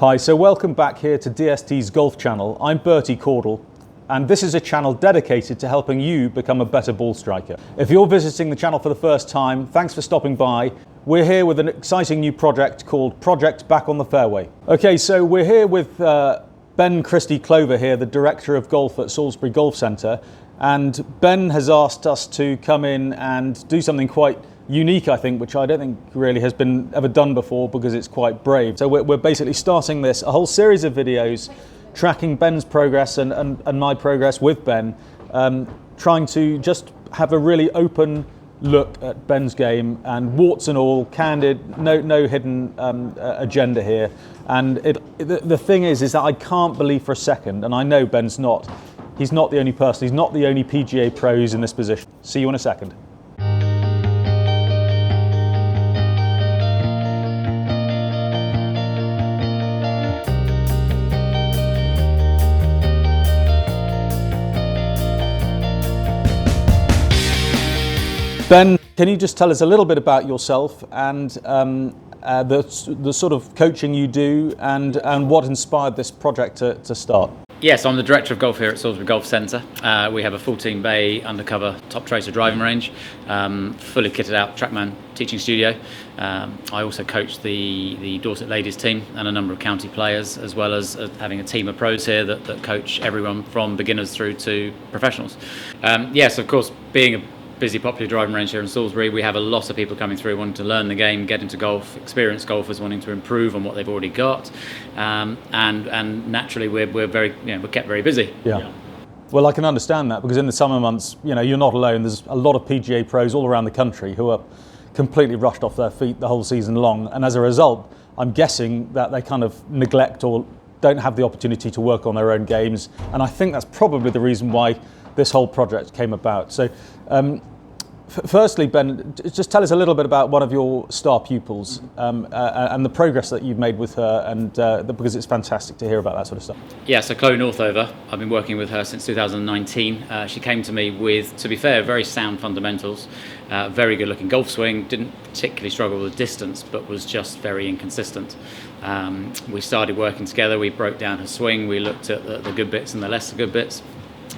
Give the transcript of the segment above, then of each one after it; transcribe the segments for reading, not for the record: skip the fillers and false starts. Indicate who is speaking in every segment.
Speaker 1: Hi, so welcome back here to DST's Golf channel. I'm Bertie Caudle, and this is a channel dedicated to helping you become a better ball striker. If you're visiting the channel for the first time, thanks for stopping by. We're here with an exciting new project called Project Back on the Fairway. Okay, so we're here with Ben Christey-Clover here, the Director of Golf at Salisbury Golf Centre, and Ben has asked us to come in and do something quite unique, I think, which I don't think really has been ever done before because it's quite brave. So we're basically starting a whole series of videos tracking Ben's progress and my progress with Ben, trying to just have a really open look at Ben's game, and warts and all, candid, no hidden agenda here. And the thing is that I can't believe for a second, and I know Ben's not, he's not the only person, he's not the only PGA Pro who's in this position. See you in a second. Ben, can you just tell us a little bit about yourself and the sort of coaching you do and what inspired this project to start?
Speaker 2: Yes, I'm the Director of Golf here at Salisbury Golf Centre. We have a 14-bay undercover top tracer driving range, fully kitted out TrackMan teaching studio. I also coach the Dorset ladies team and a number of county players, as well as having a team of pros here that coach everyone from beginners through to professionals. Yes, of course, being a busy, popular driving range here in Salisbury, we have a lot of people coming through wanting to learn the game, get into golf, experienced golfers wanting to improve on what they've already got, and naturally we're kept very busy.
Speaker 1: Yeah. Well, I can understand that because in the summer months, you're not alone. There's a lot of PGA pros all around the country who are completely rushed off their feet the whole season long, and as a result, I'm guessing that they kind of neglect or don't have the opportunity to work on their own games, and I think that's probably the reason why this whole project came about. So firstly, Ben, just tell us a little bit about one of your star pupils and the progress that you've made with her, and because it's fantastic to hear about that sort of stuff.
Speaker 2: Yeah, so Chloe Northover, I've been working with her since 2019. She came to me with, to be fair, very sound fundamentals, very good looking golf swing, didn't particularly struggle with distance, but was just very inconsistent. We started working together, we broke down her swing, we looked at the good bits and the less good bits,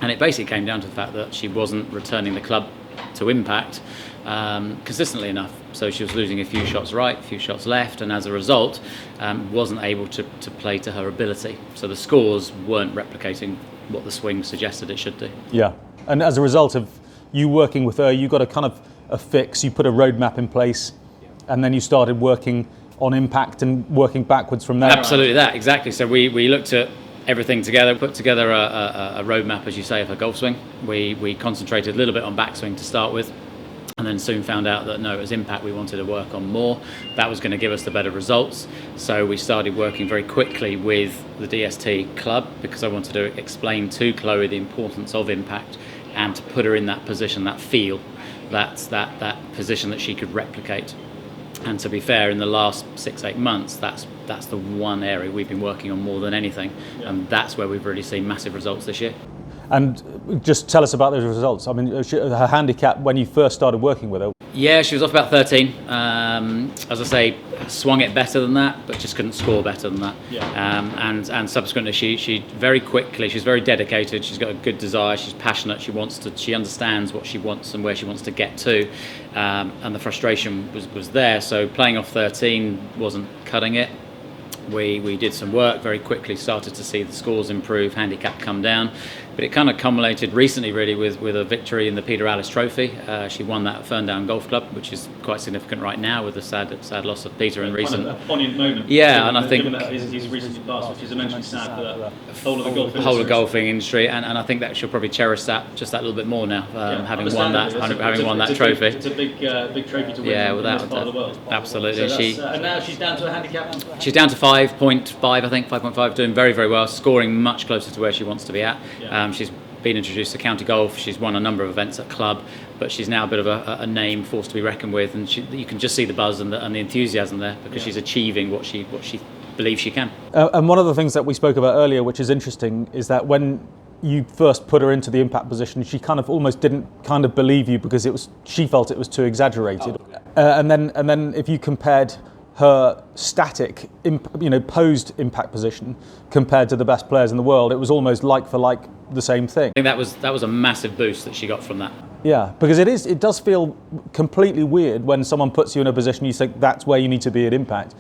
Speaker 2: and it basically came down to the fact that she wasn't returning the club to impact consistently enough. So she was losing a few shots right, a few shots left, and as a result wasn't able to play to her ability. So the scores weren't replicating what the swing suggested it should do. Yeah,
Speaker 1: and as a result of you working with her, you got a kind of a fix, you put a roadmap in place, and then you started working on impact and working backwards from there.
Speaker 2: Absolutely, that, exactly. So we looked at everything together, put together a roadmap, as you say, of her golf swing. We concentrated a little bit on backswing to start with, and then soon found out that no, it was impact we wanted to work on more. That was going to give us the better results. So we started working very quickly with the DST club because I wanted to explain to Chloe the importance of impact and to put her in that position, that feel, that position that she could replicate. And to be fair, in the last 6-8 months, that's the one area we've been working on more than anything, and that's where we've really seen massive results this year.
Speaker 1: And just tell us about those results. I mean, her handicap when you first started working with her.
Speaker 2: Yeah, she was off about 13. As I say, swung it better than that, but just couldn't score better than that. And subsequently, she very quickly, she's very dedicated. She's got a good desire. She's passionate. She understands what she wants and where she wants to get to. And the frustration was there. So playing off 13 wasn't cutting it. We did some work, very quickly started to see the scores improve, handicap come down, but it kind of culminated recently really with a victory in the Peter Allis Trophy. She won that at Ferndown Golf Club, which is quite significant right now with the sad loss of Peter in recent.
Speaker 3: A poignant moment.
Speaker 2: Yeah, and I think
Speaker 3: given that he's recently passed, which is immensely sad for the whole of the golf industry.
Speaker 2: Whole of golfing industry, and I think that she'll probably cherish that just that little bit more now, having won that trophy.
Speaker 3: It's a big trophy to win.
Speaker 2: Yeah,
Speaker 3: in
Speaker 2: without
Speaker 3: this part of the world.
Speaker 2: Absolutely.
Speaker 3: So and now she's down to a handicap.
Speaker 2: She's down to 5.5, I think, 5.5, doing very, very well, scoring much closer to where she wants to be at. She's been introduced to county golf, she's won a number of events at club, but she's now a bit of a name, force to be reckoned with, and you can just see the buzz and the enthusiasm there because she's achieving what she believes she can.
Speaker 1: And one of the things that we spoke about earlier, which is interesting, is that when you first put her into the impact position, she kind of almost didn't kind of believe you because she felt it was too exaggerated. And then if you compared her static, posed impact position compared to the best players in the world. It was almost like for like the same thing.
Speaker 2: I think that was a massive boost that she got from that.
Speaker 1: Yeah, because it does feel completely weird when someone puts you in a position you think that's where you need to be at impact,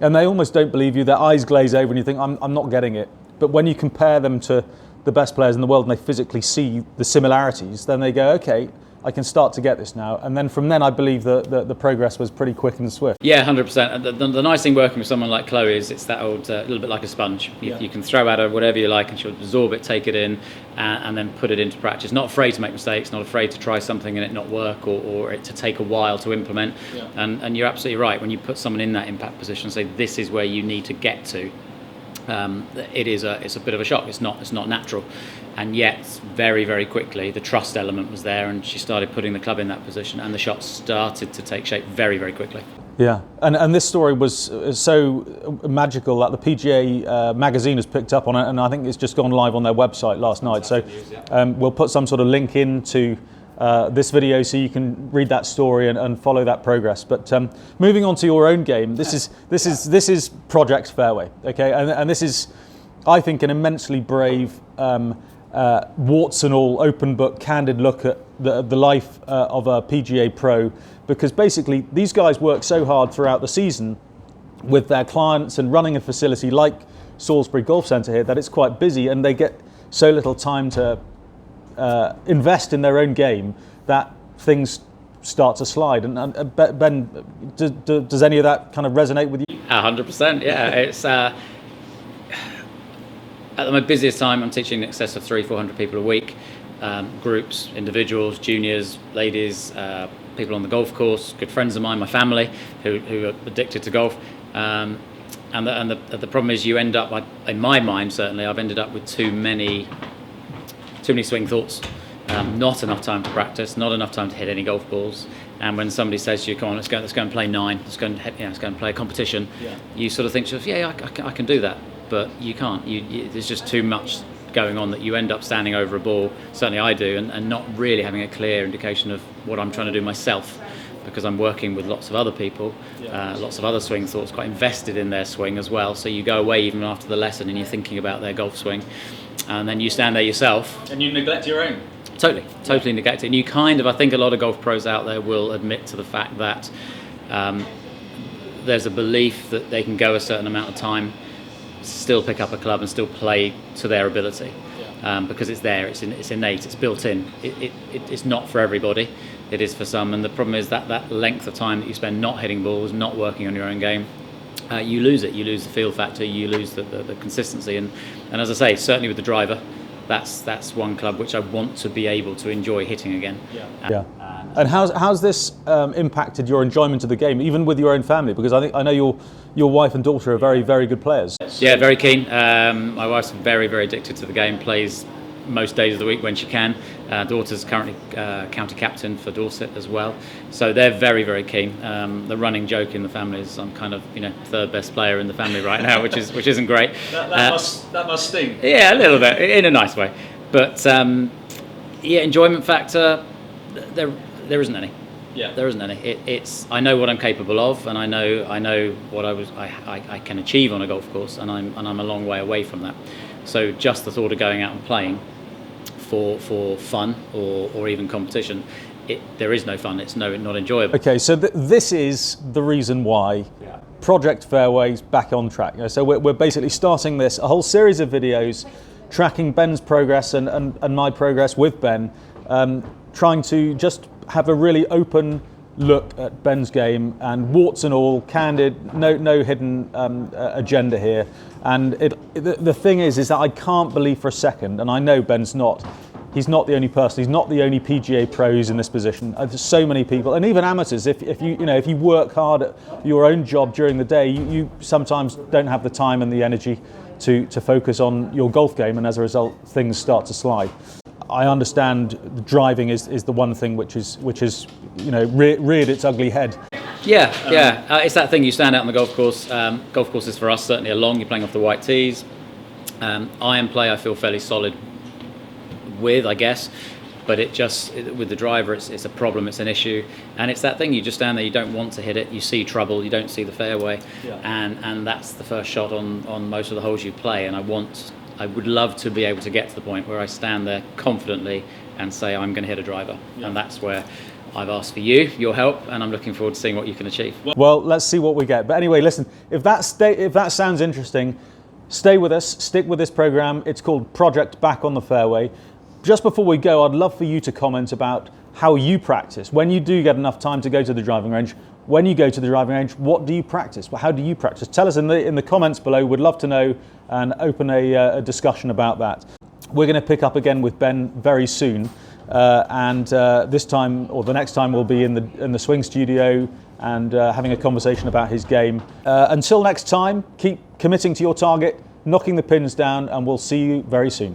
Speaker 1: and they almost don't believe you. Their eyes glaze over and you think, I'm not getting it. But when you compare them to the best players in the world and they physically see the similarities, then they go, okay, I can start to get this now. And then from then, I believe the progress was pretty quick and swift.
Speaker 2: Yeah, 100%. And the nice thing working with someone like Chloe is it's that old, little bit like a sponge. You can throw at her whatever you like and she'll absorb it, take it in, and then put it into practice. Not afraid to make mistakes, not afraid to try something and it not work, or it to take a while to implement. Yeah. And you're absolutely right. When you put someone in that impact position and say, this is where you need to get to, it's a bit of a shock. It's not natural, and yet very, very quickly the trust element was there, and she started putting the club in that position, and the shots started to take shape very, very quickly.
Speaker 1: Yeah, and this story was so magical that the PGA magazine has picked up on it, and I think it's just gone live on their website last night. So we'll put some sort of link into this video so you can read that story and follow that progress. But moving on to your own game, this is Project Fairway, okay, and this is, I think, an immensely brave, warts and all, open book, candid look at the life of a PGA Pro, because basically these guys work so hard throughout the season with their clients and running a facility like Salisbury Golf Centre here that it's quite busy, and they get so little time to invest in their own game that things start to slide. And Ben, does any of that kind of resonate with you?
Speaker 2: 100%, yeah. It's at my busiest time, I'm teaching in excess of 300-400 people a week, groups, individuals, juniors, ladies, people on the golf course, good friends of mine, my family who are addicted to golf. And the problem is you end up, in my mind certainly, I've ended up with too many swing thoughts, not enough time to practice, not enough time to hit any golf balls. And when somebody says to you, "Come on, let's go and play 9, let's go and play a competition," you sort of think, "Yeah, I can do that," but you can't. There's just too much going on that you end up standing over a ball. Certainly I do, and not really having a clear indication of what I'm trying to do myself, because I'm working with lots of other people, lots of other swing thoughts, quite invested in their swing as well. So you go away even after the lesson and you're thinking about their golf swing, and then you stand there yourself.
Speaker 3: And you neglect your own.
Speaker 2: Totally neglect it. And you I think a lot of golf pros out there will admit to the fact that there's a belief that they can go a certain amount of time, still pick up a club and still play to their ability, because it's there, it's innate, it's built in. It's not for everybody, it is for some, and the problem is that length of time that you spend not hitting balls, not working on your own game, you lose it. You lose the feel factor, you lose the consistency, and as I say, certainly with the driver, that's one club which I want to be able to enjoy hitting again.
Speaker 1: And how's this impacted your enjoyment of the game, even with your own family? Because I know your wife and daughter are very, very good players.
Speaker 2: Yeah, very keen. My wife's very, very addicted to the game, plays most days of the week when she can. Daughter's currently county captain for Dorset as well, so they're very, very keen. The running joke in the family is I'm kind of third best player in the family right now, which isn't great.
Speaker 3: That must sting.
Speaker 2: Yeah, a little bit, in a nice way. But enjoyment factor, there isn't any.
Speaker 3: Yeah.
Speaker 2: There isn't any. It's I know what I'm capable of, and I know what I can achieve on a golf course, and I'm a long way away from that. So just the thought of going out and playing for fun or even competition, there is no fun. It's not enjoyable.
Speaker 1: Okay, so this is the reason why Project Fairway's back on track. So we're basically starting a whole series of videos tracking Ben's progress and my progress with Ben, trying to just have a really open look at Ben's game, and warts and all, candid, no hidden agenda here. And the thing is that I can't believe for a second, and I know Ben's he's not the only person, he's not the only PGA pros in this position. There's so many people, and even amateurs. If you work hard at your own job during the day, you sometimes don't have the time and the energy to focus on your golf game, and as a result, things start to slide. I understand driving is the one thing which is reared its ugly head.
Speaker 2: It's that thing. You stand out on the golf course. Golf courses for us certainly are long. You're playing off the white tees. Iron play I feel fairly solid with, I guess. But with the driver, it's a problem, it's an issue, and it's that thing, you just stand there, you don't want to hit it, you see trouble, you don't see the fairway, and that's the first shot on most of the holes you play. And I would love to be able to get to the point where I stand there confidently and say I'm going to hit a driver, and that's where I've asked for your help, and I'm looking forward to seeing what you can achieve.
Speaker 1: Well, let's see what we get. But anyway, listen, if that sounds interesting, stay with us, stick with this program. It's called Project Back on the Fairway. Just before we go, I'd love for you to comment about how you practice. When you do get enough time to go to the driving range, when you go to the driving range, what do you practice? How do you practice? Tell us in the comments below. We'd love to know and open a discussion about that. We're going to pick up again with Ben very soon, and this time, or the next time, we'll be in the swing studio and having a conversation about his game. Until next time, keep committing to your target, knocking the pins down, and we'll see you very soon.